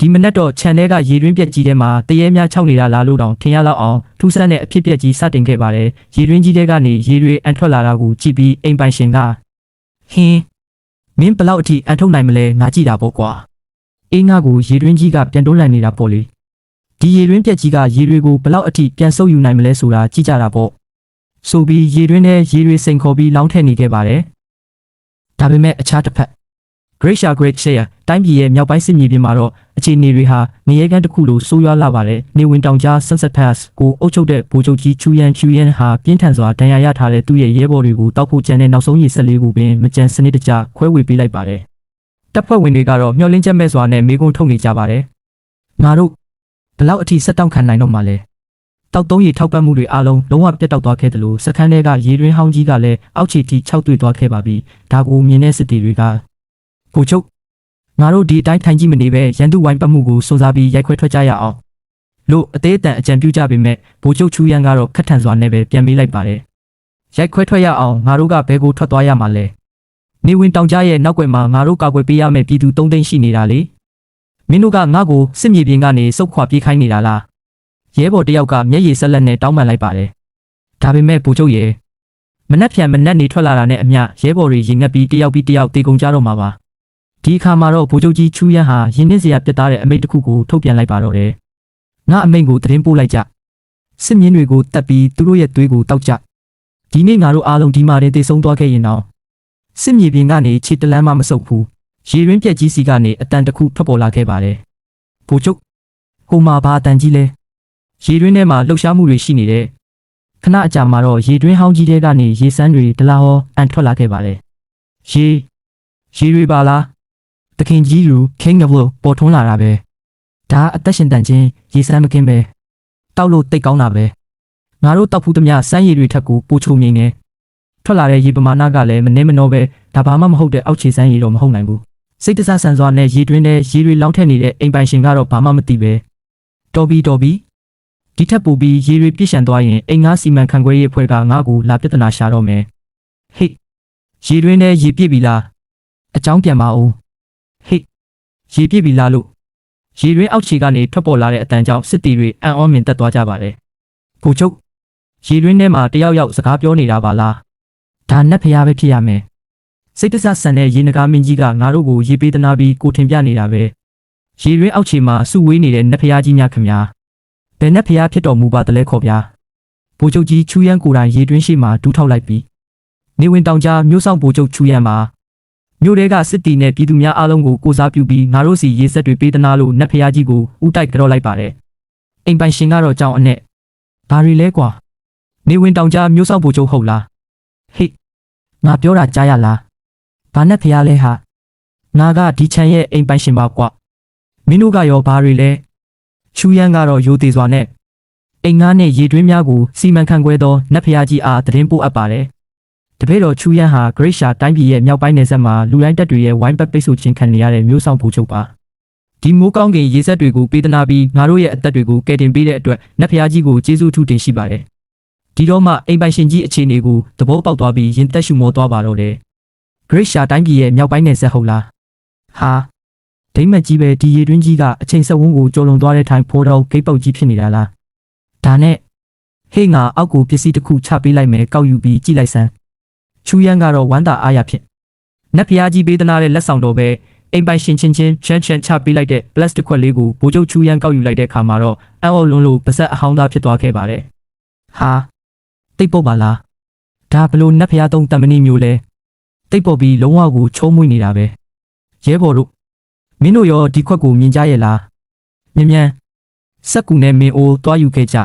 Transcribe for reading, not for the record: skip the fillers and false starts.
ဒီမနက်တော့ခြံထဲကရေတွင်းပြက်ကြီးထဲမှာတရေများခြောက်နေတာလားလို့တောင်ထင်ရလောက်အောင်ထူးဆန်းတဲ့အဖြစ်ပြက်ကြီးစတင်ခဲ့ပါတယ်ရေတွင်းကြီးထဲကနေရေတွေအန်ထွက်လာတာကိုကြည့်ပြီးအိမ်ပိုင်ရှင်ကဟင်းမင်းဘလောက်အထိအန်ထုတ်နိုင်မလဲငါကြည့်တာပေါ့ကွာအေးငါကိုရေတွင်းကြီးကပြန်တွန်းလှန်နေတာပေါ့လေဒီရေတွင်းပြက်ကြီးကရေတွေကိုဘလောက်အထိပြန်ဆုပ်ယူနိုင်မလဲဆိုတာကြည့်ကြတာပေါ့ဆိုပြီးရေတွင်းထဲရေတွေစိန်ခေါ်ပြီးလောင်းထည့်နေခဲ့ပါတယ်ဒါပေမဲ့အခြားတစ်ဖက်Great Share တိုင်းပြည်ရဲ့မြောက်ပိုင်းစစ်မြေပြင်မှာတော့အခြေအနေတွေဟာနေရဲကန်းတစ်ခုလိုဆိုးရွားလာပါတယ်။နေဝင်တောင်ကြား Sunset Pass ကိုအုပ်ချုပ်တဲ့ဗိုလ်ချုပ်ကြီးချူယန်ဟာပြင်းထန်စွာဒဏ်ရာရထားတဲ့သူ့ရဲ့ရဲဘော်တွေကိုတောက်ဖို့ကြံတဲ့နောက်ဆုံးရည်14ခုပင်မကြံစနစ်တကျခွဲဝေပေးလိုက်ပါတယ်။တပ်ဖွဲ့ဝင်တွေကတော့မျှော်လင့်ချက်မဲ့စွာနဲ့မေးခွန်းထုတ်နေကြပါတယ်။ငါတို့ဘယ်လောက်အထိဆက်တောင့်ခံနိုင်တော့မှလဲ။တောက်သုံးရီထောက်ပံ့မှုတွေအားလုံးလုံးဝပြတ်တောက်သွားခဲ့တယ်လို့စခန်းထဲကရေတွင်းဟောင်းကြီးကလည်းအောက်ခြေထိခြောက်သွေ့သွားခဲ့ပါပြီ။ဒါကိုမြင်တဲ့စစ်တီတွေကဗိုလ်ချုပ်ငါတို့ဒီအတိုင်းထိုင်ကြည့်မနေပဲရန်သူဝိုင်းပတ်မှုကိုစုံစားပြီးရိုက်ခွဲထွက်ကြရအောင်လို့အသေးအတန်အကြံပြုကြပေမဲ့ဗိုလ်ချုပ်ချူယန်ကတော့ခက်ထန်စွာနဲ့ပဲပြန်ပေးလိုက်ပါတယ်ရိုက်ခွဲထွက်ရအောင်ငါတို့ကဘဲကိုထွက်သွားရမှာလဲနေဝင်တောင်ကြားရဲ့နောက်ွယ်မှာငါတို့ကာကွယ်ပေးရမယ့်ပြည်သူ3သိန်းရှိနေတာလေမင်းတို့ကငါ့ကိုစစ်မြေပြင်ကနေစုပ်ခွာပြေးခိုင်းနေတာလားရဲဘော်တယောက်ကမျက်ရည်ဆက်လက်နဲ့တောင်းပန်လိုက်ပါတယ်ဒါပေမဲ့ဗိုလ်ချုပ်ရဲ့မနှက်ဖြန်မနှက်နေထွက်လာတာနဲ့အမျှရဲဘော်တွေရင်ငတ်ပြီးတယောက်တေကုန်ကြတော့မှာပါဒီအခါမှာတော့ဗိုလ်ချုပ်ကြီးချူယန်ဟာရင်းနှီးစရာပြတ်သားတဲ့အမိန့်တစ်ခုကိုထုတ်ပြန်လိုက်ပါတော့တယ်။ငါအမိန့်ကိုသတင်းပို့လိုက်ကြ။စစ်မြင်းတွေကိုတတ်ပြီးသူတို့ရဲ့သွေးကိုတောက်ကြ။ဒီနေ့ငါတို့အားလုံးဒီမှာတည်းသေဆုံးသွားခဲ့ရင်တော့စစ်မြေပြင်ကနေခြေတလန်းမှမဆုပ်ဘူး။ရေရင်းပြက်ကြီးစီကနေအတန်တစ်ခုထွက်ပေါ်လာခဲ့ပါတယ်။ဗိုလ်ချုပ်ဟိုမှာဘာအတန်ကြီးလဲ။ရေရင်းထဲမှာလှုပ်ရှားမှုတွေရှိနေတဲ့ခဏအကြာမှာတော့ရေတွင်းဟောင်းကြီးထဲကနေရေစမ်းတွေဒလာဟောအန်ထွက်လာခဲ့ပါတယ်။ရေတွေပါလားတခင်ကြီးလူ King of Low ပေါ်ထွန်းလာတာပဲဒါအသက်ရှင်တန်ခြင်းရေစမ်းမကင်းပဲတောက်လို့တိတ်ကောင်းတာပဲငါတို့တောက်ဖူးသမျှစမ်းရည်တွေထက်ကိုပိုချိုမြင်နေထွက်လာတဲ့ရေပမာဏကလည်းမနှဲမနှောပဲဒါဘာမှမဟုတ်တဲ့အောက်ခြေစမ်းရည်တော့မဟုတ်နိုင်ဘူးစိတ်တဆဆန်စွာနဲ့ရေတွင်းထဲရေတွေလောင်းထက်နေတဲ့အိမ်ပိုင်ရှင်ကတော့ဘာမှမသိပဲတော်ပြီဒီထက်ပိုပြီးရေတွေပြည့်ရှံသွားရင်အိမ်ငါစီမံခန့်ခွဲရေးအဖွဲ့ကငါ့ကိုလာပြဿနာရှာတော့မယ်ဟေ့ရေတွင်းထဲရေပြည့်ပြီလားအကြောင်းပြန်ပါဦးဟေ့ရေပြည့်ပြီလားလို့ရေတွင်းအောက်ခြေကနေထွက်ပေါ်လာတဲ့အတန်ကြောင့်စစ်တီတွေအံ့ဩမြင်သက်သွားကြပါတယ်ဗိုလ်ချုပ်ရေတွင်းထဲမှာတယောက်စကားပြောနေတာပါလားဒါနတ်ဖျားပဲဖြစ်ရမယ်စိတ်တဆဆန်တဲ့ရေနဂါမင်းကြီးကငါတို့ကိုရေပေးသနာပြီးကိုထင်ပြနေတာပဲရေတွင်းအောက်ခြေမှာစုဝေးနေတဲ့နတ်ဖျားကြီးများခင်ဗျာဘယ်နတ်ဖျားဖြစ်တော်မူပါတလဲခေါ်ဗျာဗိုလ်ချုပ်ကြီးချူယန်ကိုယ်တိုင်ရေတွင်းရှိမှဒူးထောက်လိုက်ပြီးနေဝင်တောင်ကြားမြို့ဆောင်ဗိုလ်ချုပ်ချူယန်မှာမြို့ထဲကစစ်တီနဲ့ပြည်သူများအားလုံးကိုကိုစားပြုပြီးငါတို့စီရေစက်တွေပေးသနာလို့နတ်ဖျားကြီးကိုဥတိုက်ကြော့လိုက်ပါတယ်အိမ်ပိုင်ရှင်ကတော့ကြောင်အနဲ့ဘာတွေလဲကွာနေဝင်တောင်ကြားမြို့ဆောင်ဗိုလ်ချုပ်ဟုတ်လားဟေ့ငါပြောတာကြားရလားဘာနတ်ဖျားလဲဟာငါကဒီချန်ရဲ့အိမ်ပိုင်ရှင်ပါကွာမင်းတို့ကရောဘာတွေလဲချူယန်ကတော့ရိုသေစွာနဲ့အိမ်ငါးနဲ့ရေတွင်းများကိုစီမံခန့်ခွဲသောနတ်ဖျားကြီးအားသတင်းပို့အပ်ပါတယ်တပည့်တော်ချူယန်ဟာ Great Share တိုင်းပြည်ရဲ့မြောက်ပိုင်းနယ်စပ်မှာလူတိုင်းတပ်တွေရဲ့ဝိုင်းပတ်ပိတ်ဆို့ခြင်းခံနေရတဲ့မျိုးဆောင်ဗိုလ်ချုပ်ပါဒီမိုးကောင်းကင်ရေစက်တွေကိုပေးသနာပြီးငါတို့ရဲ့အသက်တွေကိုကယ်တင်ပေးတဲ့အတွက်နတ်ဖျားကြီးကိုကျေးဇူးထူးတင်ရှိပါတယ်ဒီတော့မှအိမ်ပိုင်ရှင်ကြီးအခြေအနေကိုသဘောပေါက်သွားပြီးရင်သက်ရှုမောသွားပါတော့တယ် Great Share တိုင်းပြည်ရဲ့မြောက်ပိုင်းနယ်စပ်ဟုတ်လားဟာဒိမ့်မက်ကြီးပဲဒီရေတွင်းကြီးကအချိန်ဆက်ဝန်းကိုကျော်လွန်သွားတဲ့ထိုင်ဖိုးတော်ဂိတ်ပေါက်ကြီးဖြစ်နေတာလားဒါနဲ့ဟေ့ငါအောက်ကိုပစ္စည်းတစ်ခုချပေးလိုက်မယ်ကောက်ယူပြီးကြည့်လိုက်စမ်းချူယန်ကတော့ဝမ်းသာအားရဖြင့်နတ်ဖျားကြီးပေးသနာတဲ့လက်ဆောင်တော်ပဲအိမ်ပိုင်ရှင်ချင်းချမ်းချပေးလိုက်တဲ့ plastic ခွက်လေးကိုဗိုလ်ချုပ်ချူယန်ကောက်ယူလိုက်တဲ့အခါမှာတော့အံ့ဩလွန်းလို့ပါဇက်အဟောင်းသားဖြစ်သွားခဲ့ပါတယ်ဟာတိတ်ပုတ်ပါလားဒါဘလို့နတ်ဖျားသုံးတံမဏိမျိုးလဲတိတ်ပုတ်ပြီးလုံးဝကိုချုံးမွေ့နေတာပဲရဲဘော်တို့မင်းတို့ရောဒီခွက်ကိုမြင်ကြရဲ့လားမြန်စက်ကူနဲ့မင်းအိုးတွားယူခဲ့ကြ